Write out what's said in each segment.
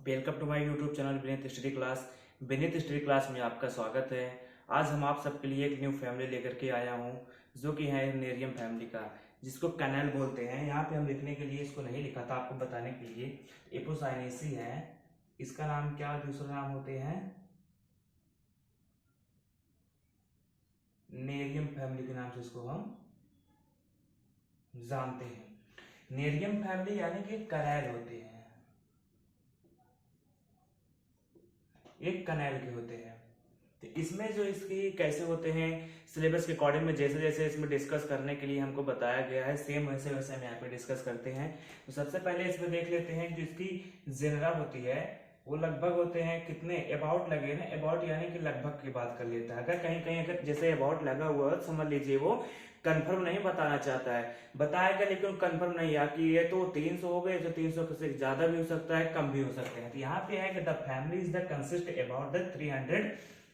Welcome to my YouTube channel Vineet study class. Vineet study class में आपका स्वागत है। आज हम आप सबके लिए एक न्यू फैमिली लेकर के आया हूँ जो कि है नेरियम फैमिली का, जिसको कैनेल बोलते हैं। यहाँ पे हम लिखने के लिए इसको नहीं लिखा था, आपको बताने के लिए। एपोसाइनेसी है, इसका नाम क्या दूसरा नाम होते हैं, नेरियम फैमिली के नाम से इसको हम जानते हैं। नेरियम फैमिली यानी कि कैनेल होते हैं, एक कनेल के होते हैं। तो इसमें जो इसकी कैसे होते हैं, सिलेबस के अकॉर्डिंग में जैसे जैसे इसमें डिस्कस करने के लिए हमको बताया गया है, सेम वैसे वैसे हम यहाँ पे डिस्कस करते हैं। तो सबसे पहले इसमें देख लेते हैं जो इसकी जेनरा होती है वो लगभग होते हैं कितने, अबाउट लगे ना, अबाउट यानी कि लगभग की बात कर लेता है। अगर कहीं कहीं अगर जैसे अबाउट लगा हुआ है, समझ लीजिए वो कंफर्म नहीं बताना चाहता है, बताएगा लेकिन कंफर्म नहीं है कि ये तो 300 हो गए, तो 300 से ज्यादा भी हो सकता है, कम भी हो सकते हैं। तो यहाँ पे है कि the family is the consist about the 300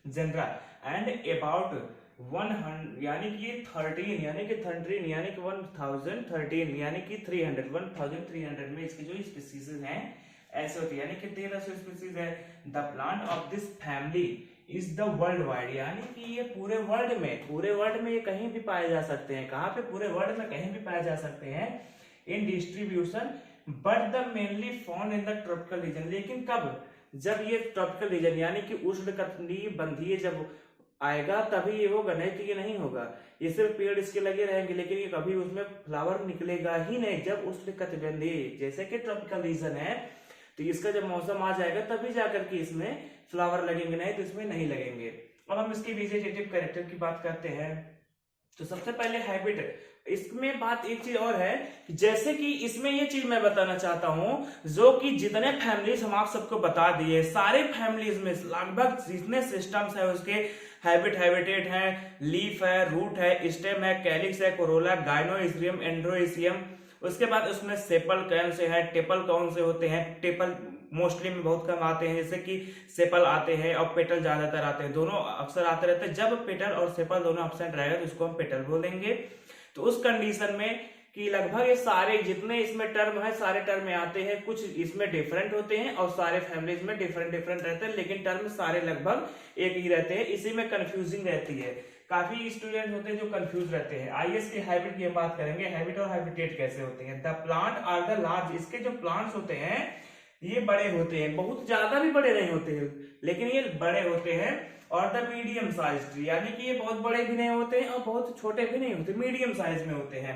genera and about 100 यानी कि 13 यानी कि 13 यानी कि 1013 यानी कि 1300 में इसकी जो स्पीसीज है ऐसे होती है, यानी कि 1300 स्पीसीज है। The plant of this family is the world wide, यानी कि ये पूरे वर्ल्ड में ये कहीं भी पाए जा सकते हैं। कहाँ पे? पूरे वर्ल्ड में कहीं भी पाए जा सकते हैं इन distribution, but the mainly found in the tropical region. लेकिन कब? जब ये ट्रॉपिकल रीजन यानी कि उष्णकटिबंधीय जब आएगा तभी ये होगा, नहीं तो ये नहीं होगा। ये सिर्फ पेड़ इसके लगे रहेंगे लेकिन ये कभी उसमें फ्लावर निकलेगा ही नहीं। जब उष्णकटिबंधीय जैसे कि ट्रॉपिकल रीजन है तो इसका जब मौसम आ जाएगा तभी जाकर के इसमें फ्लावर लगेंगे, नहीं तो इसमें नहीं लगेंगे। अब हम इसके वेजिटेटिव कैरेक्टर की बात करते हैं। तो सबसे पहले हैबिट, इसमें बात एक चीज और है, जैसे कि इसमें ये चीज मैं बताना चाहता हूं जो कि जितने फैमिलीज हम आप सबको बता दिए, सारे फैमिलीज में लगभग जितने सिस्टम्स है उसके हैबिटेट है, लीफ है, रूट है, स्टेम है, कैलिक्स है, कोरोला, गाइनोइसियम, एंड्रोइसियम। उसके बाद उसमें सेपल कौन से हैं, टेपल कौन से होते हैं। टेपल मोस्टली में बहुत कम आते हैं, जैसे कि सेपल आते हैं और पेटल ज्यादातर आते हैं, दोनों अक्सर आते रहते हैं। जब पेटल और सेपल दोनों एब्सेंट रहेगा तो इसको हम पेटल बोलेंगे। तो उस कंडीशन में कि लगभग ये सारे जितने इसमें टर्म है सारे टर्म में आते हैं, कुछ इसमें डिफरेंट होते हैं और सारे फैमिलीज में डिफरेंट रहते हैं, लेकिन टर्म सारे लगभग एक ही रहते हैं। इसी में कंफ्यूजिंग रहती है, काफी स्टूडेंट होते हैं जो कंफ्यूज रहते हैं। आइए इसके हैबिट की हम बात करेंगे, हैबिट और हैबिटेट कैसे होते हैं। The plant are the large, इसके जो प्लांट्स होते हैं ये बड़े होते हैं, बहुत ज्यादा भी बड़े नहीं होते हैं लेकिन ये बड़े होते हैं। और द मीडियम साइज ट्री, यानी कि ये बहुत बड़े भी नहीं होते हैं और बहुत छोटे भी नहीं होते, मीडियम साइज में होते हैं।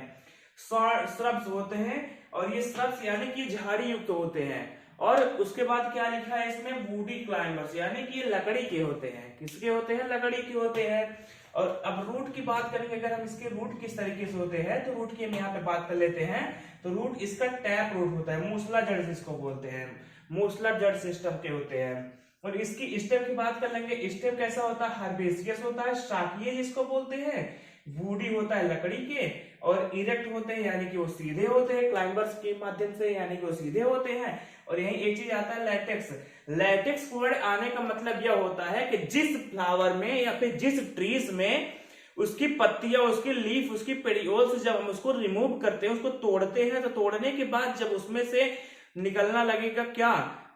श्रब्स होते हैं और ये श्रब्स यानी कि झाड़ी युक्त होते हैं। और उसके बाद क्या लिखा है इसमें, वुडी क्लाइंबर्स, यानी कि ये लकड़ी के होते हैं। किसके होते हैं? लकड़ी के होते हैं। और अब रूट की बात करेंगे, अगर हम इसके रूट किस तरीके से होते हैं तो रूट की हम यहाँ पे बात कर लेते हैं। तो रूट इसका टैप रूट होता है, मूसला जड़ जिसको बोलते हैं, मूसला जड़ सिस्टम के होते हैं। और इसकी स्टेम की बात कर लेंगे, स्टेम कैसा होता है? हर्बेसियस होता है, शाकीय जिसको बोलते हैं, वुडी होता है लकड़ी के, और इरेक्ट होते हैं यानी कि वो सीधे होते हैं क्लाइंबर्स के माध्यम से, यानी कि वो सीधे होते हैं। और यही एक चीज आता है लैटेक्स। लैटेक्स वर्ड आने का मतलब यह होता है कि जिस फ्लावर में या फिर जिस ट्रीज में उसकी पत्तियां, उसकी लीफ, उसकी पेडियोल से जब हम उसको रिमूव करते हैं, उसको तोड़ते हैं, तो तोड़ने के बाद जब उसमें से निकलना लगेगा क्या,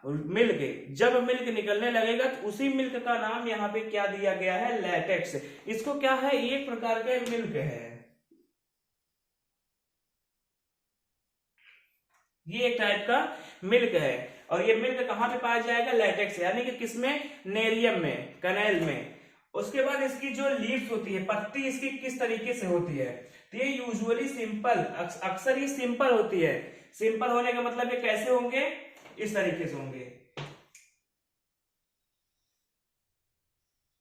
मिल्क, जब मिल्क निकलने लगेगा तो उसी मिल्क का नाम यहाँ पे क्या दिया गया है, लैटेक्स। इसको क्या है, एक प्रकार का मिल्क है, ये एक टाइप का मिल्क है। और ये मिल्क कहां पे पाया जाएगा? लैटेक्स, यानी कि किसमें? नेरियम में, कनेल में। उसके बाद इसकी जो लीव्स होती है, पत्ती इसकी किस तरीके से होती है, तो ये यूजुअली सिंपल, अक्सर ये सिंपल होती है। सिंपल होने का मतलब ये कैसे होंगे, इस तरीके से होंगे,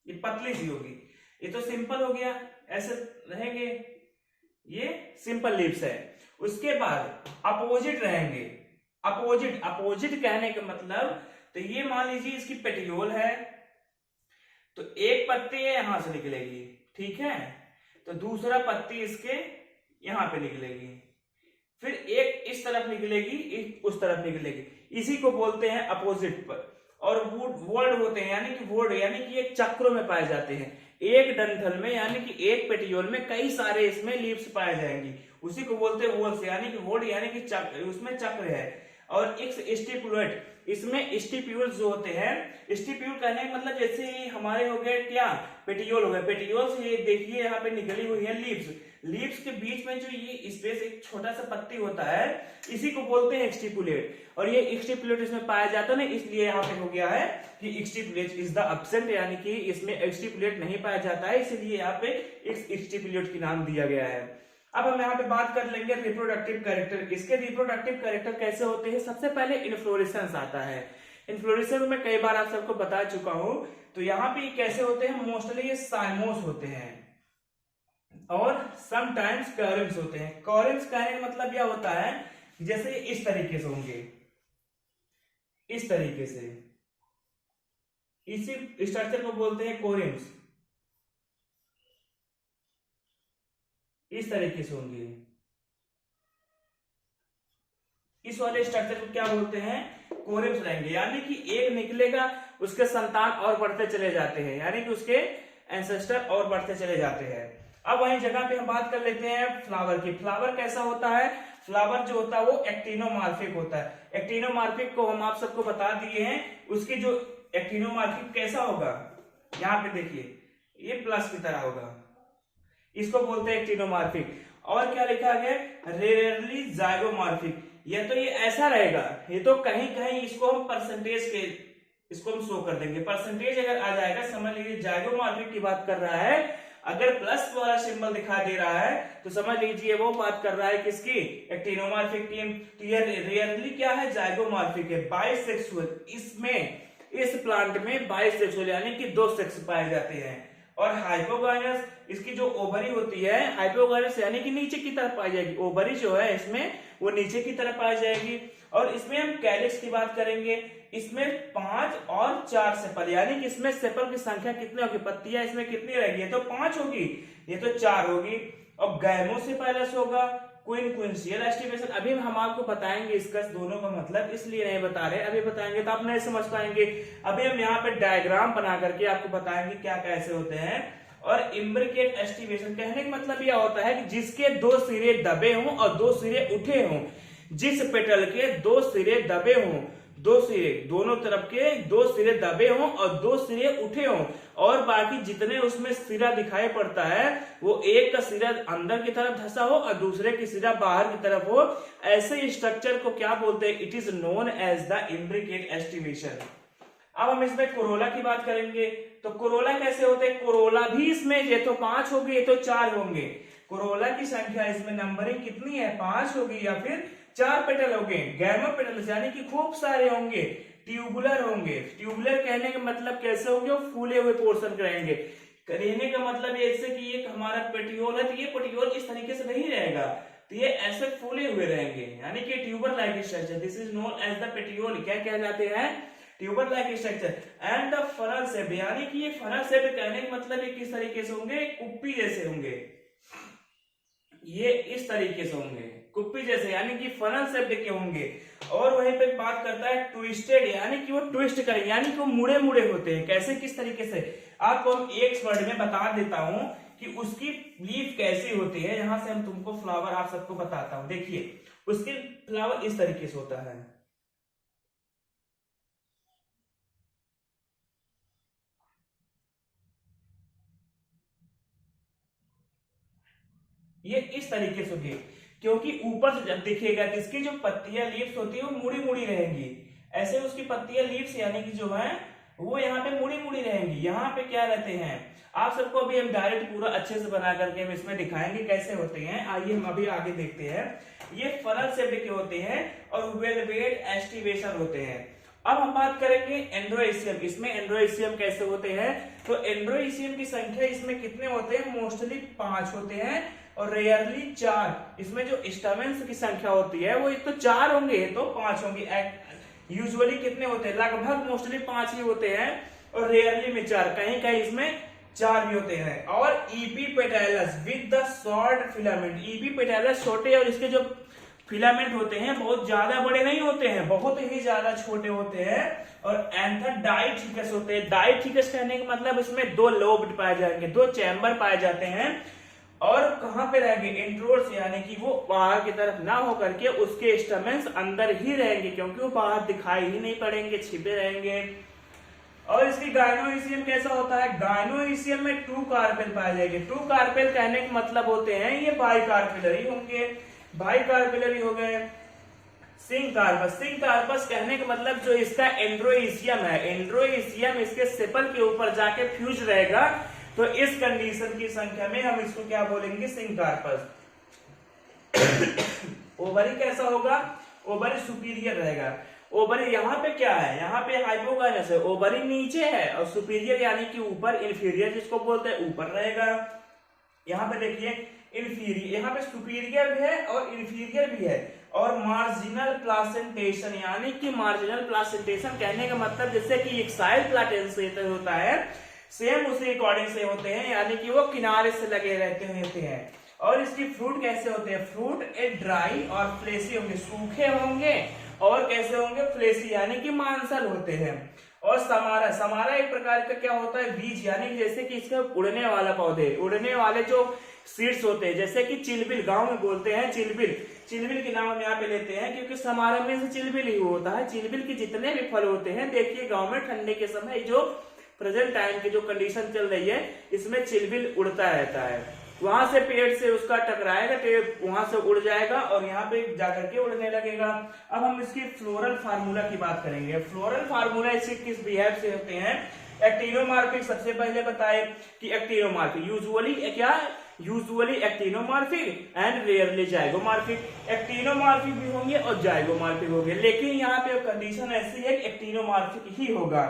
ये पतली सी होगी। ये तो सिंपल हो गया, ऐसे रहेंगे, ये सिंपल लीव्स है। उसके बाद अपोजिट रहेंगे। अपोजिट कहने का मतलब, तो ये मान लीजिए इसकी पेटियोल है, तो एक पत्ती यहां से निकलेगी, ठीक है, तो दूसरा पत्ती इसके यहां पे निकलेगी, फिर एक इस तरफ निकलेगी, एक उस तरफ निकलेगी, इसी को बोलते हैं अपोजिट पर। और वर्ड होते हैं, यानी कि वर्ड यानी कि एक चक्रों में पाए जाते हैं, एक डंठल में यानी कि एक पेटियोल में कई सारे इसमें लीव्स पाए जाएंगी, उसी को बोलते हैं वोल्स, यानी कि वोड यानी कि चक्र, उसमें चक्र है। और एक्स स्टिपुलेट, इसमें स्टिप्यूल जो होते हैं, स्टिप्यूल कहने का मतलब जैसे हमारे हो गए क्या, पेटियोल हो गए, पेटियोल से देखिए यहाँ पे निकली हुई है लीव्स, लीव्स के बीच में जो ये स्पेस एक छोटा सा पत्ती होता है, इसी को बोलते हैं एक्स्टिपुलेट, और ये एक्स्टिपुलेट इसमें पाया जाता है ना, इसलिए यहाँ पे हो गया है कि एक्स्टिपुलेट इज द एब्सेंट, यानी कि इसमें एक्स्टिपुलेट नहीं पाया जाता है, इसलिए यहाँ पे एक्स्टिपुलेट की नाम दिया गया है। अब हम यहाँ पे बात कर लेंगे रिप्रोडक्टिव कैरेक्टर। इसके रिप्रोडक्टिव कैरेक्टर कैसे होते हैं? सबसे पहले इन्फ्लोरेसेंस आता है। इन्फ्लोरेसेंस में कई बार आप सबको बता चुका हूं, तो यहाँ पे कैसे होते हैं? मोस्टली ये साइमोस होते हैं और समटाइम्स कॉरिम्स होते हैं। कॉरिम्स कहने का मतलब यह होता है जैसे इस तरीके से होंगे, इस तरीके से, इसी स्ट्रक्चर को बोलते हैं कोरिम्स, इस तरीके से होंगे। इस वाले स्ट्रक्चर को क्या बोलते हैं? कोरिम्स रहेंगे, यानी कि एक निकलेगा उसके संतान और बढ़ते चले जाते हैं, यानी कि उसके एंसेस्टर और बढ़ते चले जाते हैं। अब वही जगह पे हम बात कर लेते हैं फ्लावर की। फ्लावर कैसा होता है? फ्लावर जो होता है वो एक्टिनोमार्फिक होता है। एक्टिनोमार्फिक को हम आप सबको बता दिए हैं, उसकी जो एक्टिनोमार्फिक कैसा होगा, यहाँ पे देखिए ये प्लस की तरह होगा, इसको बोलते हैं एक्टिनोमार्फिक। और क्या लिखा गया? Rarely zygomorphic. या तो ये ऐसा रहेगा, ये तो कहीं कहीं इसको हम परसेंटेज के इसको हम शो कर देंगे, परसेंटेज अगर आ जाएगा समझ लीजिए जाइगोमार्फिक की बात कर रहा है। अगर प्लस वाला सिंबल दिखाई दे रहा है तो समझ लीजिए वो बात कर रहा है किसकी? Actinomorphic team. तो ये रेयरली क्या है? जाइगोमार्फिक है, बाइसेक्सुअल। इसमें इस प्लांट में बाइसेक्सुअल यानी कि दो सेक्स पाए जाते हैं। और हाइपोगाइनस, इसकी जो ओवरी होती है, हाइपोगाइनस यानी कि नीचे की तरफ पाई जाएगी, ओवरी जो है इसमें वो नीचे की तरफ पाई जाएगी। और इसमें हम कैलिक्स की बात करेंगे, इसमें 5 और 4 सेपल, यानी कि इसमें सेपल की संख्या कितनी होगी? पत्तियां इसमें कितनी रहेगी? ये तो 5 होगी, ये तो 4 होगी। और गैमोसेफेलस होगा, क्विंसियल एस्टिवेशन। अभी हम आपको बताएंगे इसका दोनों का मतलब, इसलिए नहीं बता रहे, अभी बताएंगे तो आप नहीं समझ पाएंगे। अभी हम यहाँ पे डायग्राम बना करके आपको बताएंगे क्या कैसे होते हैं। और इम्ब्रिकेट एस्टिवेशन कहने का मतलब यह होता है कि जिसके 2 सिरे दबे हों और 2 सिरे उठे हों, जिस पेटल के 2 सिरे दबे हों, 2 सिरे दोनों तरफ के 2 सिरे दबे हों और 2 सिरे उठे हों, और बाकी जितने उसमें सिरा दिखाई पड़ता है वो एक का सिरा अंदर की तरफ धंसा हो और दूसरे की सिरा बाहर की तरफ हो, ऐसे स्ट्रक्चर को क्या बोलते हैं? It is known as the imbricate aestivation. अब हम इसमें कोरोला की बात करेंगे, तो कोरोला कैसे होते हैं? कोरोला भी इसमें ये तो 5 होंगे, ये तो 4 होंगे। कोरोला की संख्या इसमें नंबरिंग कितनी है? 5 होगी या फिर 4 पेटल होंगे। गैमा पेटल्स यानी कि खूब सारे होंगे, ट्यूबुलर होंगे। ट्यूबुलर कहने का मतलब कैसे होंगे? वो फूले हुए पोर्शन रहेंगे। कहने का मतलब ऐसे कि ये हमारा पेटियोल है, तो ये पेटियोल इस तरीके से नहीं रहेगा, तो ये ऐसे फूले हुए रहेंगे, यानी कि tuber like structure. This is known as the petiole. क्या कहलाते हैं? Tuber like structure. And the funnel shape, यानी कि ये फनल शेप कहने का मतलब ये किस तरीके से होंगे? कुप्पी जैसे होंगे, ये इस तरीके से होंगे, कुप्पी जैसे, यानी कि फनल शेप के होंगे। और वहीं पे बात करता है ट्विस्टेड, यानी कि वो ट्विस्ट करेंगे, यानी कि वो मुड़े मुड़े होते हैं। कैसे, किस तरीके से? आपको हम एक वर्ड में बता देता हूं कि उसकी लीफ कैसी होती है। यहां से हम तुमको फ्लावर आप सबको बताता हूं। देखिए उसके फ्लावर इस तरीके से होता है, ये इस तरीके से होगी, क्योंकि ऊपर से जब देखिएगा तो इसकी जो पत्तियां लीव्स होती है वो मुड़ी मुड़ी रहेंगी। ऐसे उसकी पत्तियां लीव्स यानी कि जो है वो यहाँ पे मुड़ी मुड़ी रहेंगी। यहाँ पे क्या रहते हैं आप सबको अभी हम डायरेक्ट पूरा अच्छे से बना करके हम इसमें दिखाएंगे कैसे होते हैं। आइए हम अभी आगे देखते हैं। ये फनल शेप के होते हैं और वेलवेट एस्टिवेशन होते हैं। अब हम बात करेंगे एंड्रोइसियम। इसमें एंड्रोइसियम कैसे होते हैं? तो एंड्रोइसियम की संख्या इसमें कितने होते हैं? मोस्टली 5 होते हैं और रेयरली 4। इसमें जो स्टैमेन्स की संख्या होती है वो एक तो 4 होंगे तो 5 होंगे। यूजुअली कितने होते हैं? लगभग मोस्टली 5 ही होते हैं और रेयरली में 4, कहीं कहीं इसमें 4 भी होते हैं। और epipetalous with the short filament. Epipetalous छोटे और इसके जो फिलामेंट होते हैं बहुत ज्यादा बड़े नहीं होते हैं, बहुत ही ज्यादा छोटे होते हैं। और एंथर डाइथिकस होते हैं। डाइथिकस कहने का मतलब इसमें 2 लोब पाए जाएंगे, 2 चैम्बर पाए जाते हैं। और कहाँ पे रहेंगे, इंट्रोवर्स, यानी कि वो बाहर की तरफ ना होकर के उसके स्टमेंस अंदर ही रहेंगे, क्योंकि वो बाहर दिखाई ही नहीं पड़ेंगे, छिपे रहेंगे। और इसकी गायनोइसियम कैसा होता है, गायनोइसियम में 2 कार्पेल पाए जाएंगे। 2 कार्पेल कहने के मतलब होते हैं ये बाइकार्पेलरी होंगे, बाइकार्पेलरी हो गए। सिंकार्पस, सिंकार्पस कहने का मतलब जो इसका एंड्रोइसियम है, एंड्रोइसियम इसके सेपल के ऊपर जाके फ्यूज रहेगा, तो इस कंडीशन की संख्या में हम इसको क्या बोलेंगे, सिंकार्पस। ओवरी कैसा होगा, ओवरी सुपीरियर रहेगा। ओवरी यहाँ पे क्या है, यहाँ पे हाइपोगाइनस है, ओवरी नीचे है, और सुपीरियर यानी कि ऊपर, इंफीरियर जिसको बोलते हैं ऊपर रहेगा। यहाँ पे देखिए इंफीरियर, यहाँ पे सुपीरियर भी है और इंफीरियर भी है। और मार्जिनल प्लासेंटेशन, यानी कि मार्जिनल प्लासेंटेशन कहने का मतलब जैसे कि एक साइड प्लासेंटेशन होता है, सेम उसी अकॉर्डिंग से होते हैं, यानी कि वो किनारे से लगे रहते हैं। और इसकी फ्रूट कैसे होते हैं, फ्रूट ए ड्राई और फ्लेसी होंगे, सूखे होंगे, और कैसे होंगे, फ्लेसी यानी कि मांसल होते हैं। और समारा, समारा एक प्रकार का क्या होता है, बीज, यानी जैसे कि इसका उड़ने वाला पौधे, उड़ने वाले जो सीड्स होते हैं, जैसे कि चिलबिल, गांव में बोलते हैं चिलबिल, चिलबिल के नाम हम यहाँ पे लेते हैं क्योंकि समारा में से चिलबिल ही होता है। चिलबिल के जितने भी फल होते हैं, देखिए गांव में ठंडे के समय जो प्रेजेंट टाइम की जो कंडीशन चल रही है, इसमें चिलबिल उड़ता रहता है, वहां से पेड़ से उसका टकराएगा, पेड़ वहां से उड़ जाएगा और यहाँ पे जाकर के उड़ने लगेगा। अब हम इसकी फ्लोरल फार्मूला की बात करेंगे। फ्लोरल फार्मूला इसके किस बिहेव से होते हैं, एक्टिनोमॉर्फिक। सबसे पहले बताए कि एक्टिनोमॉर्फिक यूजुअली क्या, usually actinomorphic and rarely zygomorphic. Actinomorphic भी होंगे और जाइगोमॉर्फिक होंगे, लेकिन यहाँ पे कंडीशन ऐसी है कि एक्टिनोमॉर्फिक ही होगा।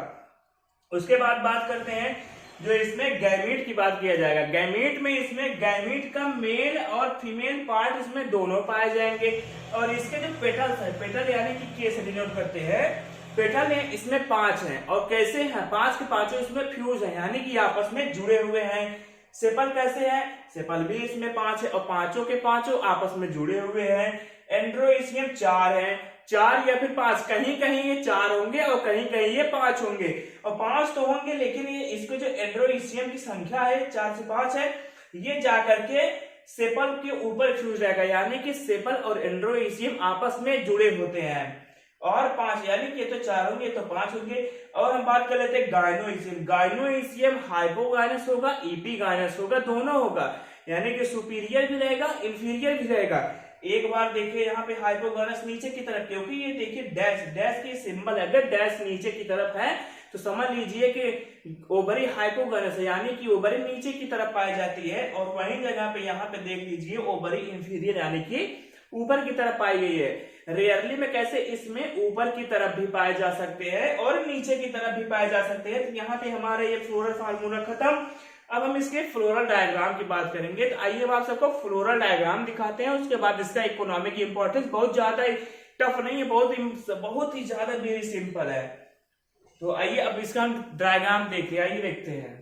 उसके बाद बात करते हैं जो इसमें गैमीट की बात किया जाएगा। गैमीट में इसमें गैमीट का मेल और फीमेल पार्ट इसमें दोनों पाए जाएंगे। और इसके जो पेटल्स है, पेटल यानी कि के से डिनोट करते हैं, पेटल है इसमें 5 हैं। और कैसे हैं, 5 के 5 इसमें फ्यूज है, यानी कि आपस में जुड़े हुए हैं। सेपल कैसे है, सेपल भी इसमें 5 है और 5 के 5 आपस में जुड़े हुए हैं। एंड्रोइसियम 4 है, 4 या फिर 5, कहीं कहीं ये 4 होंगे और कहीं कहीं ये 5 होंगे, और 5 तो होंगे, लेकिन ये इसको जो एंड्रोइसियम की संख्या है 4 से 5 है, ये जाकर के सेपल के ऊपर फ्यूज रहेगा, यानी कि सेपल और एंड्रोइसियम आपस में जुड़े होते हैं। और 5 यानी कि ये तो 4 होंगे तो 5 होंगे। और हम बात कर लेते हैं गायनोइसियम। गायनोइसियम हाइपोगाइनस होगा, एपिगाइनस होगा, दोनों होगा, यानी कि सुपीरियर भी रहेगा, इंफीरियर भी रहेगा। एक बार देखिए यहाँ पे हाइपोगाइनस नीचे की तरफ, क्योंकि ये देखिए डैश, डैश की सिंबल है, अगर डैश नीचे की तरफ है तो समझ लीजिए कि ओवरी हाइपोगाइनस है, यानी कि ओवरी नीचे की तरफ पाई जाती है। और वही जगह पे यहाँ पे देख लीजिए ओवरी इंफीरियर यानी कि ऊपर की तरफ पाई गई है। रेयरली में कैसे, इसमें ऊपर की तरफ भी पाए जा सकते हैं और नीचे की तरफ भी पाए जा सकते हैं। तो यहाँ पे हमारा ये फ्लोरल फार्मूला खत्म। अब हम इसके फ्लोरल डायग्राम की बात करेंगे। तो आइए हम आप सबको फ्लोरल डायग्राम दिखाते हैं, उसके बाद इसका इकोनॉमिक इंपॉर्टेंस बहुत ज्यादा टफ नहीं है, बहुत ही ज्यादा वेरी सिंपल है। तो आइए अब इसका हम डायग्राम देखिए, आइए देखते हैं।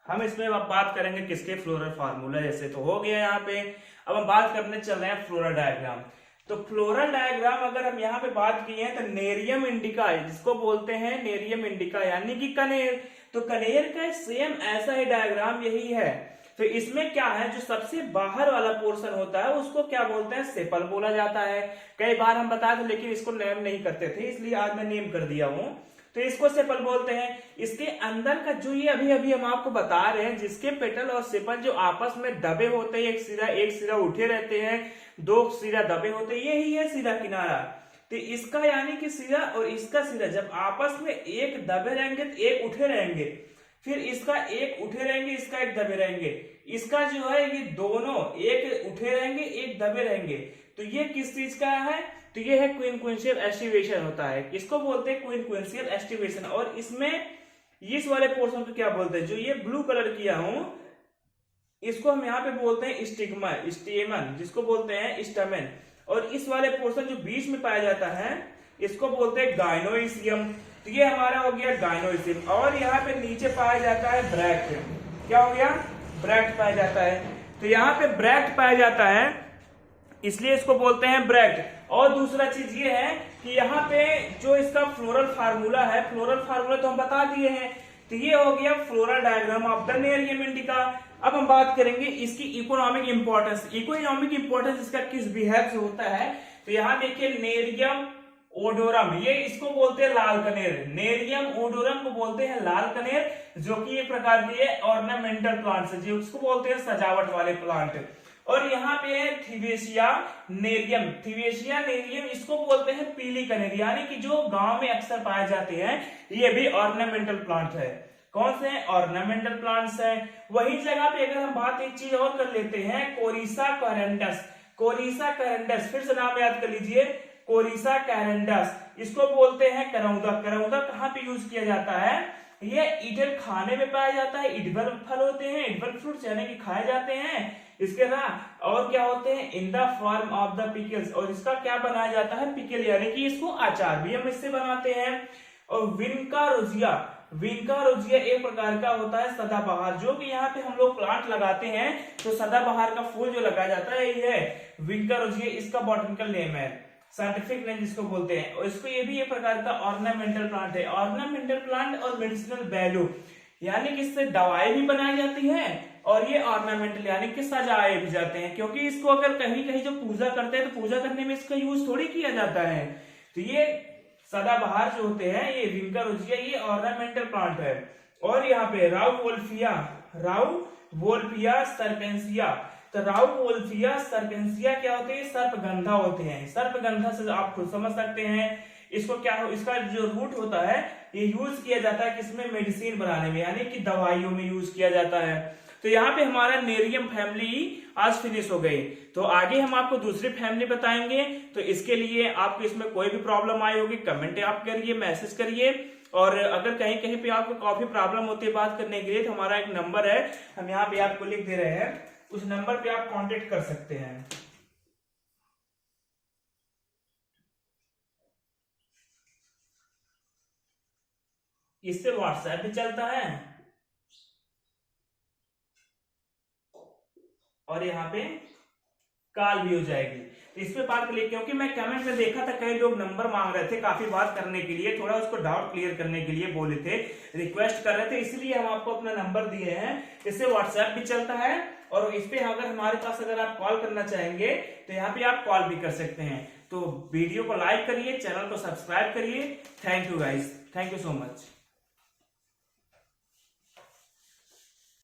हम इसमें अब बात करेंगे किसके, फ्लोरल फार्मूला जैसे तो हो गया यहाँ पे। अब हम बात करने चल रहे हैं फ्लोरल डायग्राम। तो फ्लोरल डायग्राम अगर हम यहाँ पे बात किए हैं तो नेरियम इंडिका, जिसको बोलते हैं नेरियम इंडिका यानी कि कनेर, तो कनेर का सेम ऐसा ही डायग्राम यही है। तो इसमें क्या है, जो सबसे बाहर वाला पोर्शन होता है उसको क्या बोलते हैं, सेपल बोला जाता है। कई बार हम बताए थे लेकिन इसको नेम नहीं करते थे, इसलिए आज मैं नेम कर दिया हूं। तो इसको सेपल बोलते हैं। इसके अंदर का जो ये अभी अभी हम आपको बता रहे हैं, जिसके पेटल और सेपल जो आपस में दबे होते हैं, एक सिरा उठे रहते हैं, 2 सिरा दबे होते हैं, यही है सिरा किनारा। तो इसका यानी कि सिरा और इसका सिरा जब आपस में एक दबे रहेंगे तो एक उठे रहेंगे, फिर इसका एक उठे रहेंगे, इसका एक दबे रहेंगे, इसका जो है ये दोनों एक उठे रहेंगे एक दबे रहेंगे। तो ये किस चीज का है, तो ये है क्विनक्विंशियल एस्टिवेशन होता है। किसको बोलते हैं, क्विनक्विंशियल एस्टिवेशन। और इसमें इस वाले पोर्शन को क्या बोलते हैं, जो ये ब्लू कलर किया हूं इसको हम यहाँ पे बोलते हैं स्टिग्मा, स्टेमन जिसको बोलते हैं स्टमेन। और इस वाले पोर्शन जो बीच में पाया जाता है इसको बोलते हैं गाइनोइसियम। तो ये हमारा हो गया गाइनोइसियम। और यहाँ पे नीचे पाया जाता है ब्रैक्ट, क्या हो गया, ब्रैक्ट पाया जाता है। तो यहाँ पे ब्रैक्ट पाया जाता है इसलिए इसको बोलते हैं ब्रैक्ट। और दूसरा चीज ये है कि यहाँ पे जो इसका फ्लोरल फार्मूला है, फ्लोरल फार्मूला तो हम बता दिए हैं तो ये हो गया floral diagram of the nerium indica. अब हम बात करेंगे इसकी इकोनॉमिक इंपॉर्टेंस। इकोनॉमिक इंपॉर्टेंस इसका किस बिहेव से होता है, तो यहाँ देखिए नेरियम ओडोरम, ये इसको बोलते हैं लाल कनेर। नेरियम ओडोरम को बोलते हैं लाल कनेर, जो कि एक प्रकार की ऑर्नामेंटल प्लांट है, जिसको बोलते हैं सजावट वाले प्लांट। और यहाँ पे है थिवेसिया नेरियम। थिवेसिया नेरियम इसको बोलते हैं पीली कनेर, यानी कि जो गांव में अक्सर पाए जाते हैं, ये भी ऑर्नामेंटल प्लांट है। कौन से हैं? ऑर्नामेंटल प्लांट्स हैं। वही जगह पे अगर हम बात एक चीज और कर लेते हैं, कोरिसा कैरेंडस। कोरिसा कैरेंडस, फिर से नाम याद कर लीजिए, कोरिसा कैरेंडस, इसको बोलते हैं करौंदा। करौंदा कहाँ पे यूज किया जाता है? ये ईडल खाने में पाया जाता है। इडबल फल होते हैं, इडबल फ्रूट्स यानी कि खाए जाते हैं। इसके ना और क्या होते हैं? In the form of the pickles, और इसका क्या बनाया जाता है? पिकल, यानी कि इसको अचार भी हम इससे बनाते हैं। और विनका रोजिया, विनका रोजिया एक प्रकार का होता है सदाबहार, जो कि यहाँ पे हम लोग प्लांट लगाते हैं तो सदाबहार का फूल जो लगाया जाता है ये है विनका रोजिया, इसका बॉटनिकल नेम है, साइंटिफिक नेम जिसको बोलते हैं। और इसको ये भी एक प्रकार का ऑर्नामेंटल प्लांट है। ऑर्नामेंटल प्लांट और मेडिसिनल वैल्यू, यानी कि इससे दवाएं भी बनाई जाती हैं और ये ऑर्नामेंटल यानी कि सजाए भी जाते हैं, क्योंकि इसको अगर कहीं कहीं जो पूजा करते हैं तो पूजा करने में इसका यूज थोड़ी किया जाता है। तो ये सदाबहार जो होते हैं, ये विनका रोजिया, ये ऑर्नामेंटल प्लांट है। और यहाँ पे राउवोल्फिया, राउवोल्फिया सर्पेंसिया, तो राउवोल्फिया सर्पेंसिया क्या होते हैं? सर्पगंधा होते हैं। सर्पगंधा से आप खुद समझ सकते हैं इसको क्या हो, इसका जो रूट होता है ये यूज किया जाता है किसमें? मेडिसिन बनाने में, यानी कि दवाइयों में यूज किया जाता है। तो यहाँ पे हमारा नेरियम फैमिली आज फिनिश हो गई। तो आगे हम आपको दूसरी फैमिली बताएंगे। तो इसके लिए आपको इसमें कोई भी प्रॉब्लम आई होगी, कमेंट आप करिए, मैसेज करिए। और अगर कहीं कहीं पे आपको काफी प्रॉब्लम होती है बात करने के लिए, तो हमारा एक नंबर है, हम यहाँ पे आपको लिख दे रहे हैं, उस नंबर पे आप कांटेक्ट कर सकते हैं। इससे व्हाट्सएप भी चलता है और यहाँ पे कॉल भी हो जाएगी। तो इस पे बात कर लिए, क्योंकि मैं कमेंट में देखा था कई लोग नंबर मांग रहे थे काफी बात करने के लिए, थोड़ा उसको डाउट क्लियर करने के लिए बोले थे, रिक्वेस्ट कर रहे थे, इसलिए हम आपको अपना नंबर दिए हैं। इससे व्हाट्सएप भी चलता है और इस पे अगर हमारे पास अगर आप कॉल करना चाहेंगे तो यहाँ पे आप कॉल भी कर सकते हैं। तो वीडियो को लाइक करिए, चैनल को सब्सक्राइब करिए। Thank you guys, thank you so much.